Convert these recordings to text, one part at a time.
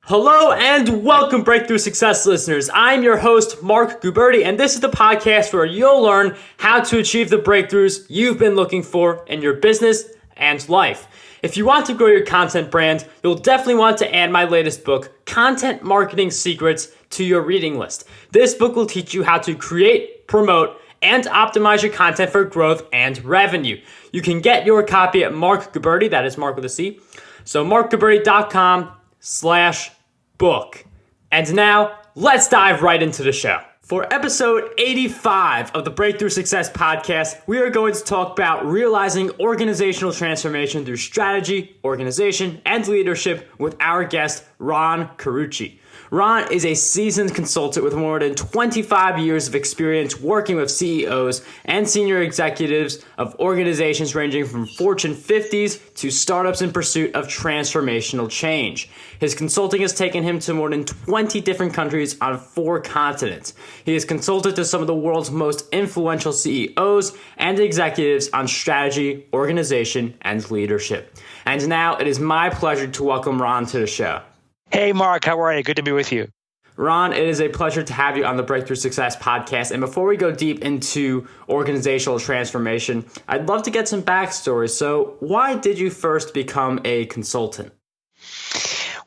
Hello and welcome, Breakthrough Success listeners. I'm your host, Mark Guberti, and this is the podcast where you'll learn how to achieve the breakthroughs you've been looking for in your business and life. If you want to grow your content brand, you'll definitely want to add my latest book, Content Marketing Secrets, to your reading list. This book will teach you how to create, promote, and optimize your content for growth and revenue. You can get your copy at Mark Guberti, that is Mark with a C. So markguberti.com/book. And now, let's dive right into the show. For episode 85 of the Breakthrough Success podcast, we are going to talk about realizing organizational transformation through strategy, organization, and leadership with our guest, Ron Carucci. Ron is a seasoned consultant with more than 25 years of experience working with CEOs and senior executives of organizations ranging from Fortune 50s to startups in pursuit of transformational change. His consulting has taken him to more than 20 different countries on 4 continents. He has consulted to some of the world's most influential CEOs and executives on strategy, organization, and leadership. And now it is my pleasure to welcome Ron to the show. Hey, Mark, how are you? Good to be with you. Ron, it is a pleasure to have you on the Breakthrough Success podcast. And before we go deep into organizational transformation, I'd love to get some backstory. So why did you first become a consultant?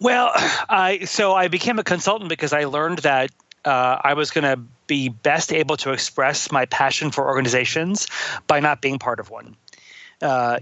Well, I became a consultant because I learned that I was going to be best able to express my passion for organizations by not being part of one. I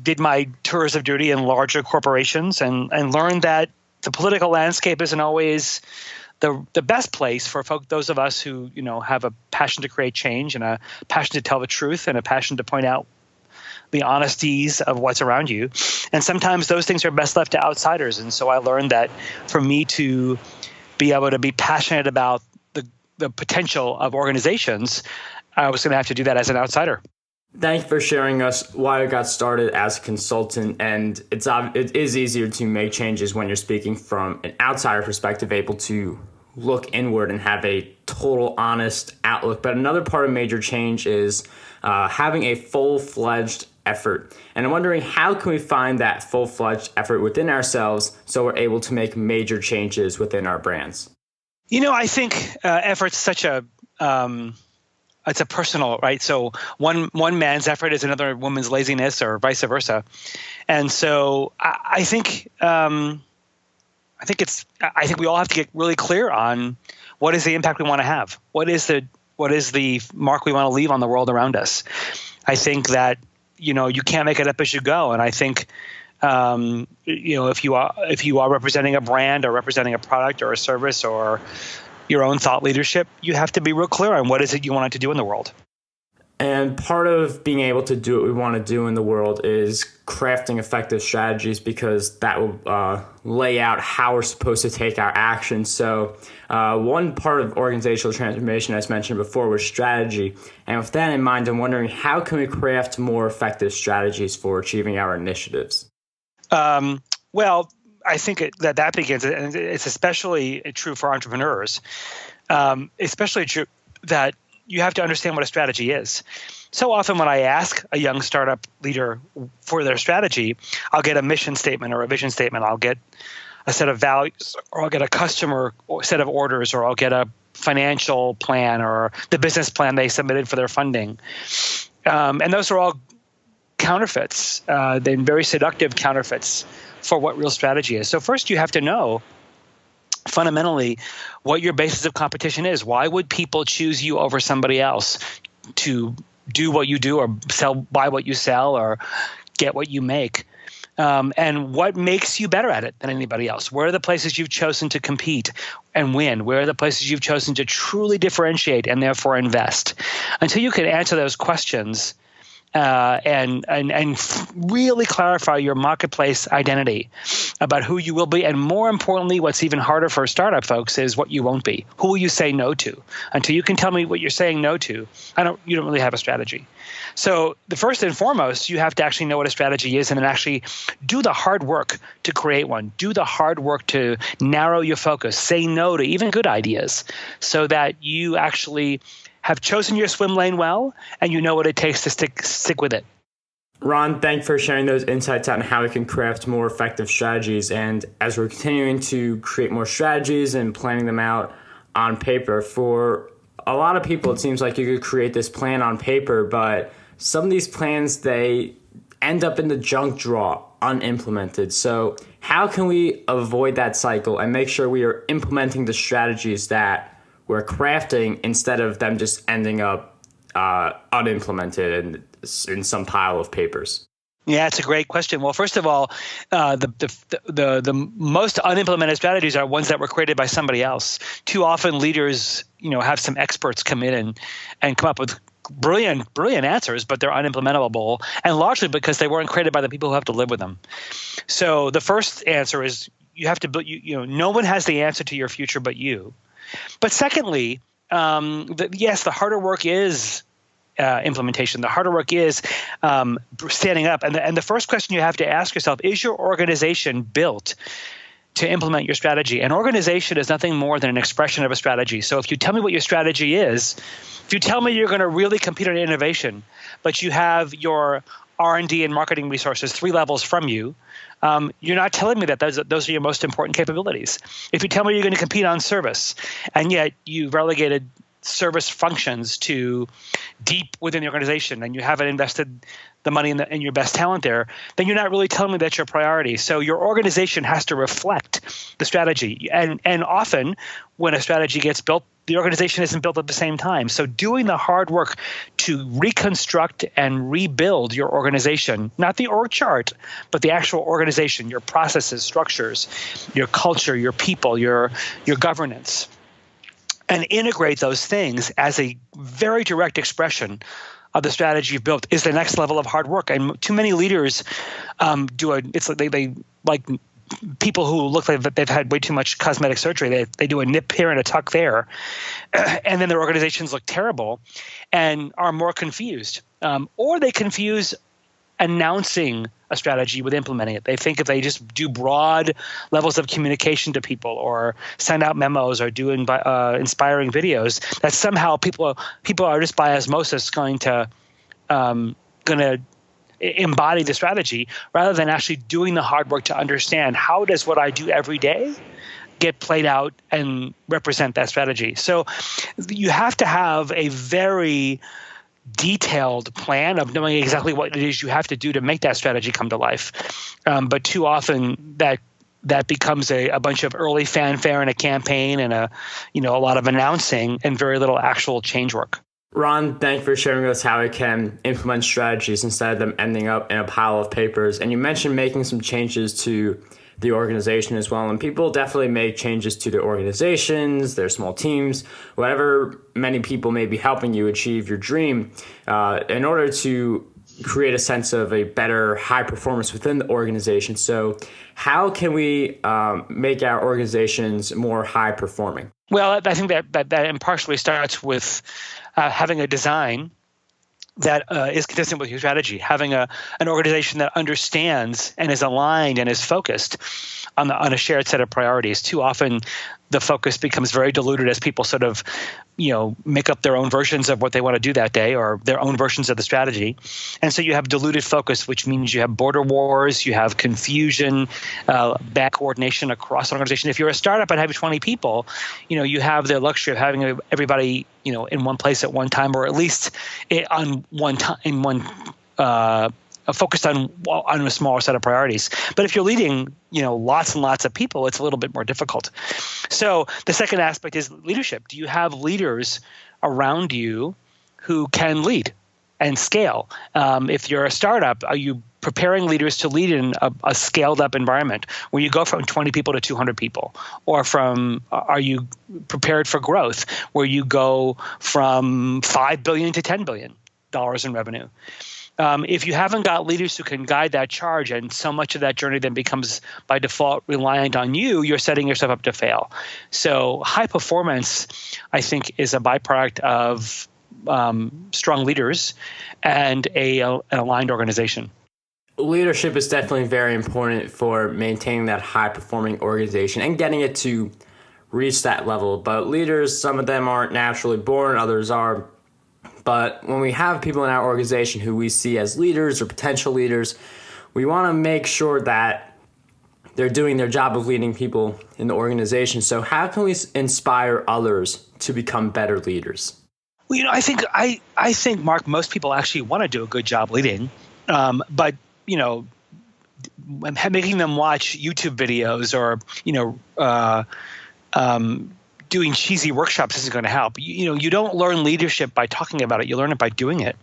did my tours of duty in larger corporations and learned that the political landscape isn't always the best place for those of us who, have a passion to create change and a passion to tell the truth and a passion to point out the honesties of what's around you. And sometimes those things are best left to outsiders. And so I learned that for me to be able to be passionate about the potential of organizations, I was going to have to do that as an outsider. Thank you for sharing us why you got started as a consultant, and it is easier to make changes when you're speaking from an outsider perspective, able to look inward and have a total honest outlook. But another part of major change is having a full-fledged effort. And I'm wondering, how can we find that full-fledged effort within ourselves so we're able to make major changes within our brands? I think effort's such a it's a personal, right? So one man's effort is another woman's laziness, or vice versa. And so I think we all have to get really clear on what is the impact we want to have. What is the mark we want to leave on the world around us? I think that you can't make it up as you go. And I think if you are representing a brand or representing a product or a service or your own thought leadership, you have to be real clear on what is it you want it to do in the world. And part of being able to do what we want to do in the world is crafting effective strategies, because that will lay out how we're supposed to take our action. So one part of organizational transformation, as mentioned before, was strategy. And with that in mind, I'm wondering, how can we craft more effective strategies for achieving our initiatives? I think that begins, and it's especially true for entrepreneurs, especially true that you have to understand what a strategy is. So often when I ask a young startup leader for their strategy, I'll get a mission statement or a vision statement. I'll get a set of values, or I'll get a customer set of orders, or I'll get a financial plan or the business plan they submitted for their funding. And those are all counterfeits, then very seductive counterfeits for what real strategy is. So first you have to know fundamentally what your basis of competition is. Why would people choose you over somebody else to do what you do, or buy what you sell, or get what you make? And what makes you better at it than anybody else? Where are the places you've chosen to compete and win? Where are the places you've chosen to truly differentiate and therefore invest? Until you can answer those questions, and really clarify your marketplace identity about who you will be. And more importantly, what's even harder for startup folks is what you won't be. Who will you say no to? Until you can tell me what you're saying no to, you don't really have a strategy. So the first and foremost, you have to actually know what a strategy is, and then actually do the hard work to create one. Do the hard work to narrow your focus. Say no to even good ideas, so that you actually have chosen your swim lane well, and you know what it takes to stick with it. Ron, thanks for sharing those insights on how we can craft more effective strategies. And as we're continuing to create more strategies and planning them out on paper, for a lot of people, it seems like you could create this plan on paper, but some of these plans, they end up in the junk drawer, unimplemented. So how can we avoid that cycle and make sure we are implementing the strategies that we're crafting instead of them just ending up unimplemented and in some pile of papers? Yeah, it's a great question. Well, first of all, the most unimplemented strategies are ones that were created by somebody else. Too often, leaders, have some experts come in and come up with brilliant answers, but they're unimplementable, and largely because they weren't created by the people who have to live with them. So the first answer is you have to build. No one has the answer to your future but you. But secondly, yes, the harder work is implementation. The harder work is standing up. And the first question you have to ask yourself, is your organization built to implement your strategy? An organization is nothing more than an expression of a strategy. So if you tell me what your strategy is, if you tell me you're going to really compete on innovation, but you have your R&D and marketing resources 3 levels from you, you're not telling me that those are your most important capabilities. If you tell me you're going to compete on service, and yet you've relegated service functions to deep within the organization and you haven't invested the money in your best talent there, then you're not really telling me that's your priority. So your organization has to reflect the strategy. And often when a strategy gets built, the organization isn't built at the same time. So doing the hard work to reconstruct and rebuild your organization, not the org chart, but the actual organization, your processes, structures, your culture, your people, your governance, and integrate those things as a very direct expression of the strategy you've built is the next level of hard work. And too many leaders they like people who look like they've had way too much cosmetic surgery. They do a nip here and a tuck there, and then their organizations look terrible and are more confused. Or they confuse announcing a strategy with implementing it. They think if they just do broad levels of communication to people or send out memos or do inspiring videos, that somehow people are just by osmosis going to embody the strategy rather than actually doing the hard work to understand how does what I do every day get played out and represent that strategy. So you have to have a very detailed plan of knowing exactly what it is you have to do to make that strategy come to life. But too often that becomes a bunch of early fanfare and a campaign and a lot of announcing and very little actual change work. Ron, thank you for sharing with us how we can implement strategies instead of them ending up in a pile of papers. And you mentioned making some changes to the organization as well. And people definitely make changes to their organizations, their small teams, whatever many people may be helping you achieve your dream in order to create a sense of a better high performance within the organization. So how can we make our organizations more high performing? Well, I think that impartially starts with having a design that is consistent with your strategy, having an organization that understands and is aligned and is focused on a shared set of priorities. Too often, the focus becomes very diluted as people sort of, make up their own versions of what they want to do that day or their own versions of the strategy. And so you have diluted focus, which means you have border wars, you have confusion, bad coordination across an organization. If you're a startup and have 20 people, you have the luxury of having everybody, in one place at one time, or at least on one time in one focused on a smaller set of priorities. But if you're leading, lots and lots of people, it's a little bit more difficult. So the second aspect is leadership. Do you have leaders around you who can lead and scale? If you're a startup, are you preparing leaders to lead in a scaled up environment where you go from 20 people to 200 people? Or are you prepared for growth where you go from $5 billion to $10 billion in revenue? If you haven't got leaders who can guide that charge and so much of that journey then becomes by default reliant on you, you're setting yourself up to fail. So high performance, I think, is a byproduct of strong leaders and an aligned organization. Leadership is definitely very important for maintaining that high-performing organization and getting it to reach that level. But leaders, some of them aren't naturally born, others are. But when we have people in our organization who we see as leaders or potential leaders, we want to make sure that they're doing their job of leading people in the organization. So how can we inspire others to become better leaders? Well, I think, Mark, most people actually want to do a good job leading, but making them watch YouTube videos or doing cheesy workshops isn't going to help. You don't learn leadership by talking about it. You learn it by doing it.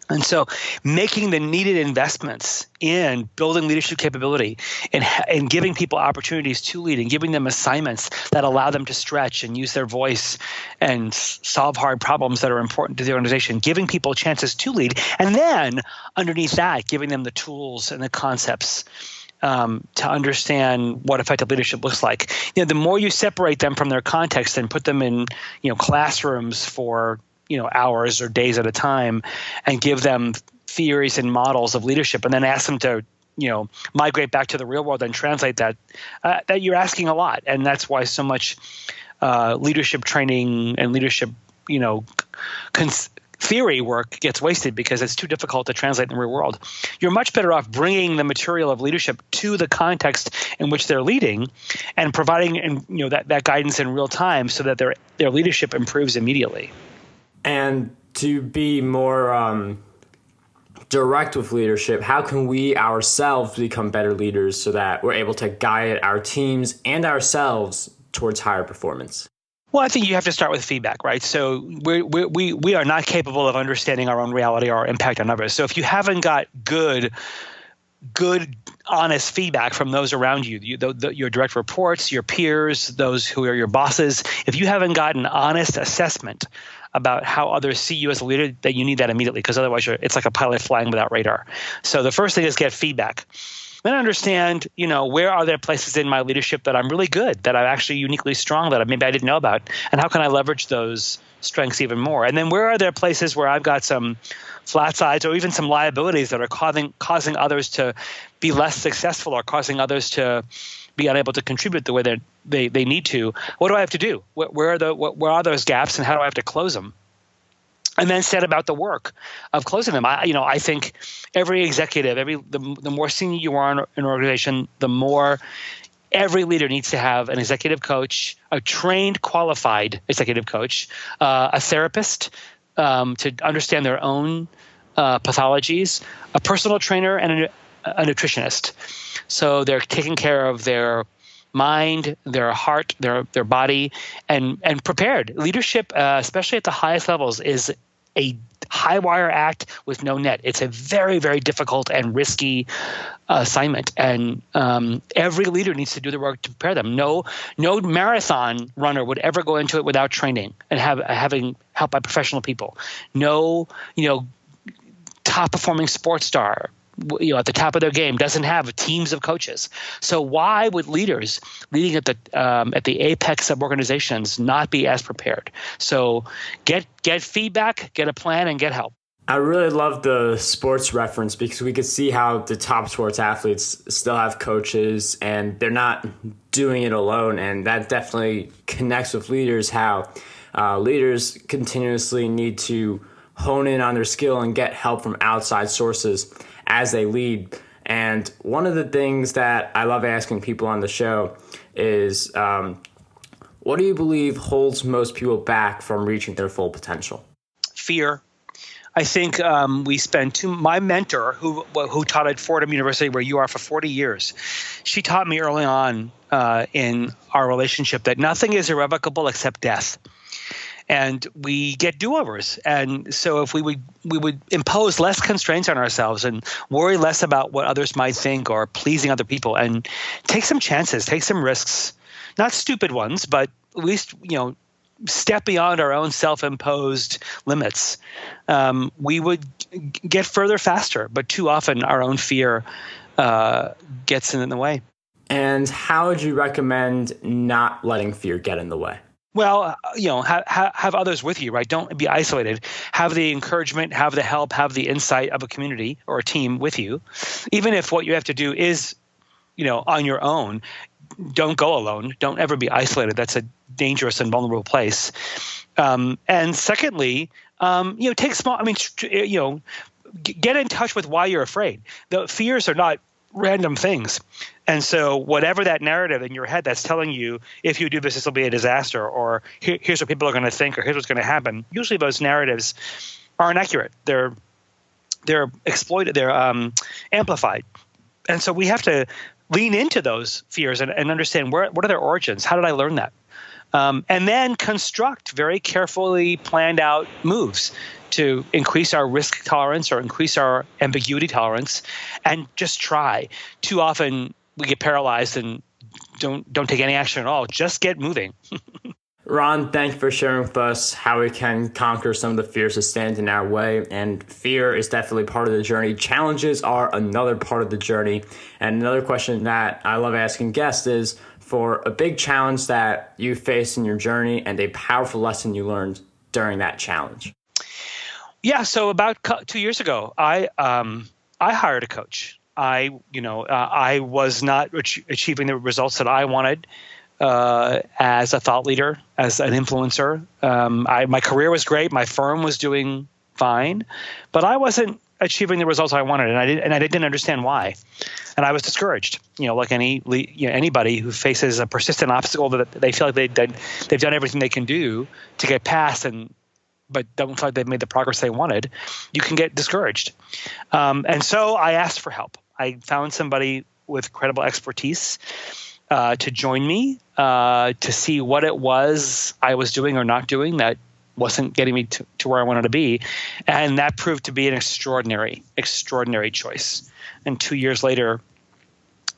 And so making the needed investments in building leadership capability and giving people opportunities to lead and giving them assignments that allow them to stretch and use their voice and solve hard problems that are important to the organization, giving people chances to lead. And then underneath that, giving them the tools and the concepts to understand what effective leadership looks like. The more you separate them from their context and put them in, classrooms for, hours or days at a time and give them theories and models of leadership and then ask them to, migrate back to the real world and translate that, that you're asking a lot. And that's why so much leadership training and leadership, theory work gets wasted because it's too difficult to translate in the real world. You're much better off bringing the material of leadership to the context in which they're leading and providing that guidance in real time so that their leadership improves immediately. And to be more direct with leadership, how can we ourselves become better leaders so that we're able to guide our teams and ourselves towards higher performance? Well, I think you have to start with feedback, right? So we are not capable of understanding our own reality or our impact on others. So if you haven't got good, honest feedback from those around you, your direct reports, your peers, those who are your bosses, if you haven't got an honest assessment about how others see you as a leader, that you need that immediately, because otherwise it's like a pilot flying without radar. So the first thing is get feedback. Then understand, where are there places in my leadership that I'm really good, that I'm actually uniquely strong, that maybe I didn't know about, and how can I leverage those strengths even more? And then where are there places where I've got some flat sides or even some liabilities that are causing others to be less successful or causing others to be unable to contribute the way that they need to? What do I have to do? Where are those gaps, and how do I have to close them? And then set about the work of closing them. I think every executive, the more senior you are in an organization, the more every leader needs to have an executive coach, a trained, qualified executive coach, a therapist to understand their own pathologies, a personal trainer, and a nutritionist. So they're taking care of their mind, their heart, their body, and prepared. Leadership, especially at the highest levels, is a high wire act with no net. It's a very, very difficult and risky assignment, and every leader needs to do the work to prepare them. No marathon runner would ever go into it without training and having help by professional people. No, top performing sports star, at the top of their game, doesn't have teams of coaches. So why would leaders leading at the apex of organizations not be as prepared? So get feedback, get a plan, and get help. I really love the sports reference because we could see how the top sports athletes still have coaches and they're not doing it alone. And that definitely connects with leaders, how leaders continuously need to hone in on their skill and get help from outside sources as they lead. And one of the things that I love asking people on the show is, what do you believe holds most people back from reaching their full potential? Fear. I think we spend my mentor, who taught at Fordham University, where you are, for 40 years, she taught me early on in our relationship that nothing is irrevocable except death. And we get do-overs. And so if we would impose less constraints on ourselves and worry less about what others might think or pleasing other people, and take some chances, take some risks, not stupid ones, but at least, step beyond our own self-imposed limits, we would get further faster. But too often our own fear gets in the way. And how would you recommend not letting fear get in the way? Well, have others with you, right? Don't be isolated. Have the encouragement, have the help, have the insight of a community or a team with you. Even if what you have to do is, on your own, don't go alone. Don't ever be isolated. That's a dangerous and vulnerable place. And secondly, Take small. I mean, get in touch with why you're afraid. The fears are not random things. And so whatever that narrative in your head that's telling you, if you do this, this will be a disaster, or here's what people are going to think, or here's what's going to happen, usually those narratives aren't accurate. They're exploited. They're amplified. And so we have to lean into those fears and understand what are their origins? How did I learn that? And then construct very carefully planned out moves to increase our risk tolerance or increase our ambiguity tolerance, and just try. Too often we get paralyzed and don't take any action at all. Just get moving. Ron, thank you for sharing with us how we can conquer some of the fears that stand in our way. And fear is definitely part of the journey. Challenges are another part of the journey. And another question that I love asking guests is, for a big challenge that you faced in your journey and a powerful lesson you learned during that challenge. Yeah, so about 2 years ago, I hired a coach. I was not achieving the results that I wanted as a thought leader, as an influencer. My career was great, my firm was doing fine, but I wasn't achieving the results I wanted, and I didn't understand why, and I was discouraged. Like anybody who faces a persistent obstacle that they feel like they've done everything they can do to get past, but don't feel like they've made the progress they wanted, you can get discouraged. And so I asked for help. I found somebody with credible expertise to join me to see what it was I was doing or not doing that wasn't getting me to where I wanted to be. And that proved to be an extraordinary choice. And 2 years later,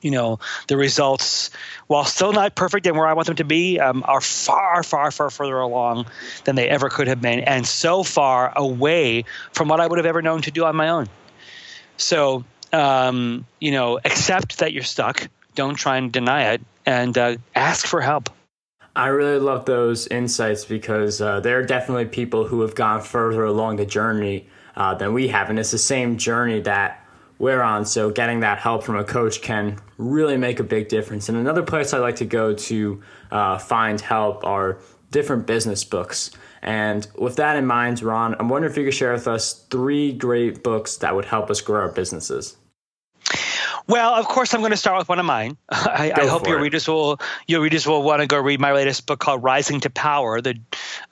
the results, while still not perfect and where I want them to be, are far, far, far further along than they ever could have been, and so far away from what I would have ever known to do on my own. So, accept that you're stuck. Don't try and deny it, and ask for help. I really love those insights because there are definitely people who have gone further along the journey than we have. And it's the same journey that we're on. So getting that help from a coach can really make a big difference. And another place I like to go to find help are different business books. And with that in mind, Ron, I'm wondering if you could share with us 3 great books that would help us grow our businesses. Well, of course, I'm going to start with one of mine. I hope your readers will want to go read my latest book called Rising to Power. It's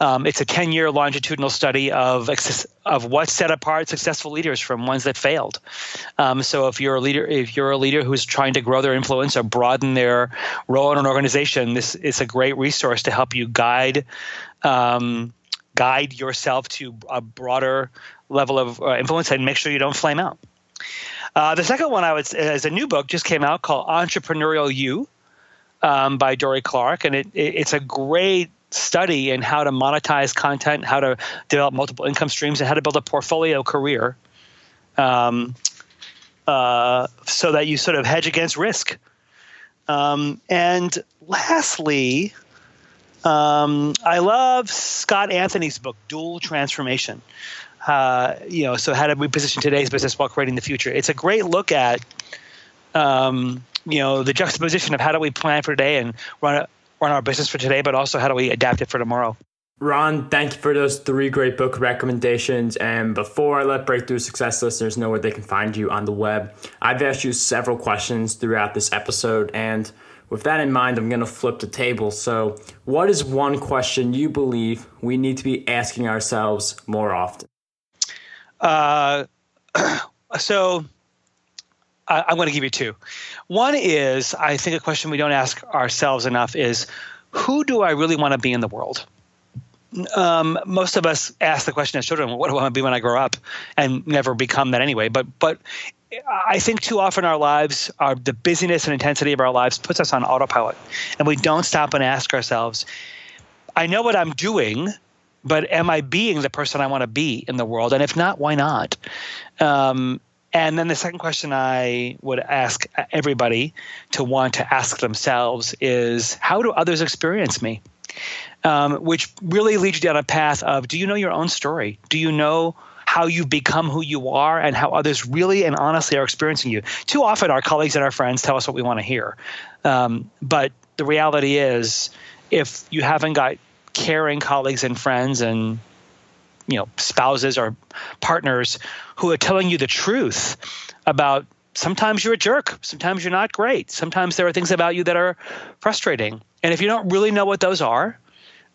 a 10-year longitudinal study of what set apart successful leaders from ones that failed. So if you're a leader who's trying to grow their influence or broaden their role in an organization, this is a great resource to help you guide yourself to a broader level of influence and make sure you don't flame out. The second one is a new book just came out called Entrepreneurial You by Dory Clark, and it's a great study in how to monetize content, how to develop multiple income streams, and how to build a portfolio career so that you sort of hedge against risk. And lastly, I love Scott Anthony's book, Dual Transformation. So how do we position today's business while creating the future? It's a great look at, the juxtaposition of how do we plan for today and run our business for today, but also how do we adapt it for tomorrow. Ron, thank you for those 3 great book recommendations. And before I let Breakthrough Success listeners know where they can find you on the web, I've asked you several questions throughout this episode. And with that in mind, I'm going to flip the table. So what is one question you believe we need to be asking ourselves more often? So I'm going to give you 2. One is, I think a question we don't ask ourselves enough is, who do I really want to be in the world? Most of us ask the question as children, what do I want to be when I grow up, and never become that anyway. But I think too often our lives, the busyness and intensity of our lives puts us on autopilot, and we don't stop and ask ourselves, I know what I'm doing, but am I being the person I want to be in the world? And if not, why not? And then the second question I would ask everybody to want to ask themselves is, how do others experience me? Which really leads you down a path of, do you know your own story? Do you know how you've become who you are and how others really and honestly are experiencing you? Too often our colleagues and our friends tell us what we want to hear. But the reality is, if you haven't got caring colleagues and friends and spouses or partners who are telling you the truth about sometimes you're a jerk, sometimes you're not great, sometimes there are things about you that are frustrating. And if you don't really know what those are,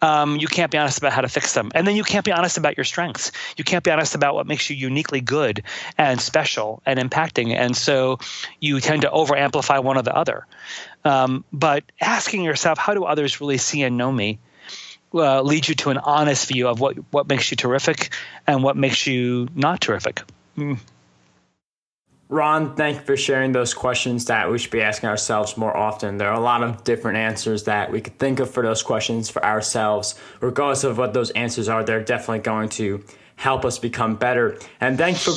you can't be honest about how to fix them. And then you can't be honest about your strengths. You can't be honest about what makes you uniquely good and special and impacting. And so you tend to over-amplify one or the other. But asking yourself, how do others really see and know me, leads you to an honest view of what makes you terrific and what makes you not terrific. Ron, thank you for sharing those questions that we should be asking ourselves more often. There are a lot of different answers that we could think of for those questions for ourselves. Regardless of what those answers are, they're definitely going to help us become better. And thanks for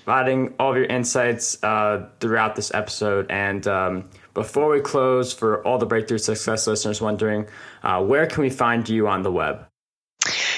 providing all of your insights throughout this episode. And before we close, for all the Breakthrough Success listeners wondering, where can we find you on the web?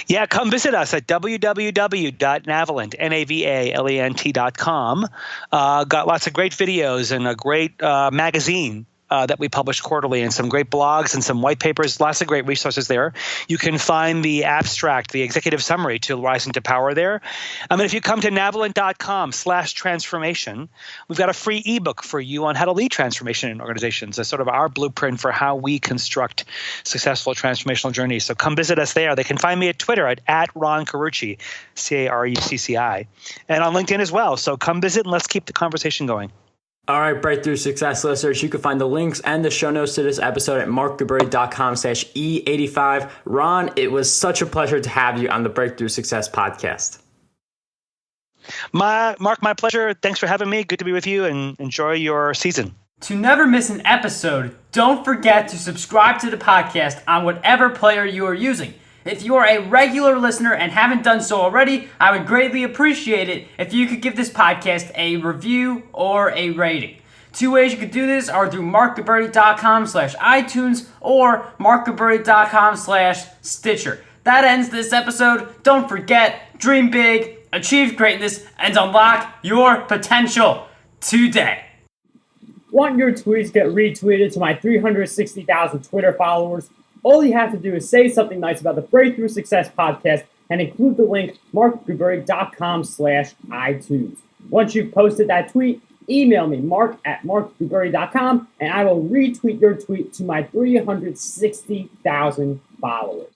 Yeah, come visit us at www.navalent.com. Got lots of great videos and a great magazine that we publish quarterly, and some great blogs and some white papers, lots of great resources there. You can find the abstract, the executive summary to Rising to Power there. If you come to navalent.com/transformation, we've got a free ebook for you on how to lead transformation in organizations, as sort of our blueprint for how we construct successful transformational journeys. So come visit us there. They can find me at Twitter at Ron Carucci, Carucci, and on LinkedIn as well. So come visit and let's keep the conversation going. All right, Breakthrough Success listeners, you can find the links and the show notes to this episode at markguberti.com/E85. Ron, it was such a pleasure to have you on the Breakthrough Success podcast. Mark, my pleasure. Thanks for having me. Good to be with you, and enjoy your season. To never miss an episode, don't forget to subscribe to the podcast on whatever player you are using. If you are a regular listener and haven't done so already, I would greatly appreciate it if you could give this podcast a review or a rating. Two ways you could do this are through markguberti.com/iTunes or markguberti.com/Stitcher. That ends this episode. Don't forget, dream big, achieve greatness, and unlock your potential today. Want your tweets get retweeted to my 360,000 Twitter followers? All you have to do is say something nice about the Breakthrough Success podcast and include the link markguberti.com/iTunes. Once you've posted that tweet, email me, mark@markguberti.com, and I will retweet your tweet to my 360,000 followers.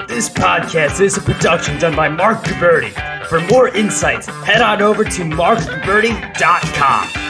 This podcast is a production done by Mark Guberti. For more insights, head on over to markguberti.com.